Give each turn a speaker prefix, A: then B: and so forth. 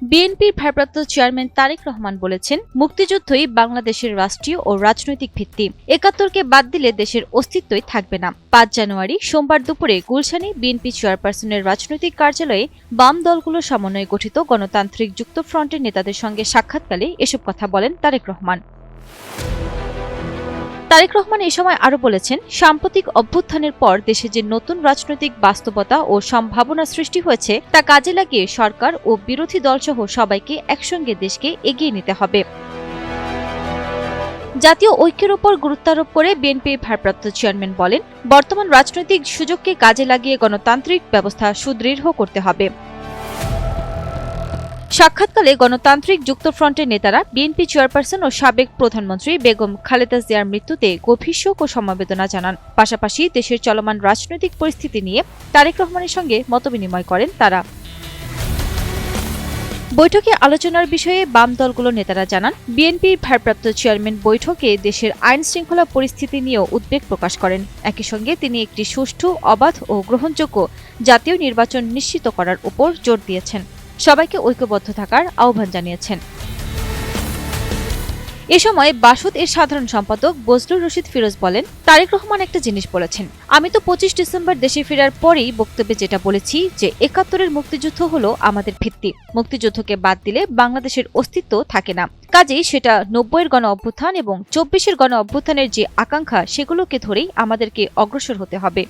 A: বিএনপির ভারপ্রাপ্ত চেয়ারম্যান তারেক রহমান বলেছেন, মুক্তিযুদ্ধই বাংলাদেশের রাষ্ট্রীয় ও রাজনৈতিক ভিত্তি। ৭১কে বাদ দিলে দেশের অস্তিত্বই থাকবে না। ৫ জানুয়ারি সোমবার দুপুরে গুলশানে বিএনপি চেয়ারপারসনের রাজনৈতিক কার্যালয়ে বাম দলগুলোর সমন্বয়ে গঠিত গণতান্ত্রিক যুক্তফ্রন্টের নেতাদের সঙ্গে সাক্ষাৎকালে এসব কথা বলেন তারেক রহমান। তারেক রহমান এ সময় আরও বলেছেন, সাম্প্রতিক অভ্যুত্থানের পর দেশে যে নতুন রাজনৈতিক বাস্তবতা ও সম্ভাবনা সৃষ্টি হয়েছে তা কাজে লাগিয়ে সরকার ও বিরোধী দলসহ সবাইকে একসঙ্গে দেশকে এগিয়ে নিতে হবে। জাতীয় ঐক্যের ওপর গুরুত্বারোপ করে বিএনপির ভারপ্রাপ্ত চেয়ারম্যান বলেন, বর্তমান রাজনৈতিক সুযোগকে কাজে লাগিয়ে গণতান্ত্রিক ব্যবস্থা সুদৃঢ় করতে হবে। সাক্ষাৎকালে গণতান্ত্রিক যুক্তফ্রন্টের নেতারা বিএনপি চেয়ারপারসন ও সাবেক প্রধানমন্ত্রী বেগম খালেদা জিয়ার মৃত্যুতে গভীর শোক ও সমবেদনা জানান। পাশাপাশি দেশের চলমান রাজনৈতিক পরিস্থিতি নিয়ে তারেক রহমানের সঙ্গে মতবিনিময় করেন তারা। বৈঠকে আলোচনার বিষয়ে বাম দলগুলোর নেতারা জানান, বিএনপির ভারপ্রাপ্ত চেয়ারম্যান বৈঠকে দেশের আইন শৃঙ্খলা পরিস্থিতি নিয়েও উদ্বেগ প্রকাশ করেন। একই সঙ্গে তিনি একটি সুষ্ঠু, অবাধ ও গ্রহণযোগ্য জাতীয় নির্বাচন নিশ্চিত করার উপর জোর দিয়েছেন। সবাইকে ঐক্যবদ্ধ থাকার আহ্বান জানিয়েছেন। এ সময় বাসদ এর সাধারণ সম্পাদক বজলুর রশিদ ফিরোজ বলেন, তারেক রহমান একটা জিনিস বলেছেন, আমি তো ২৫ ডিসেম্বর দেশে ফেরার পরেই বক্তব্যে যেটা বলেছি যে ৭১-এর মুক্তিযুদ্ধ হলো আমাদের ভিত্তি। মুক্তিযুদ্ধকে বাদ দিলে বাংলাদেশের অস্তিত্ব থাকে না। কাজেই সেটা ৯০-এর গণ অভ্যুত্থান এবং ২৪-এর গণ অভ্যুত্থানের যে আকাঙ্ক্ষা, সেগুলোকে ধরেই আমাদেরকে অগ্রসর হতে হবে।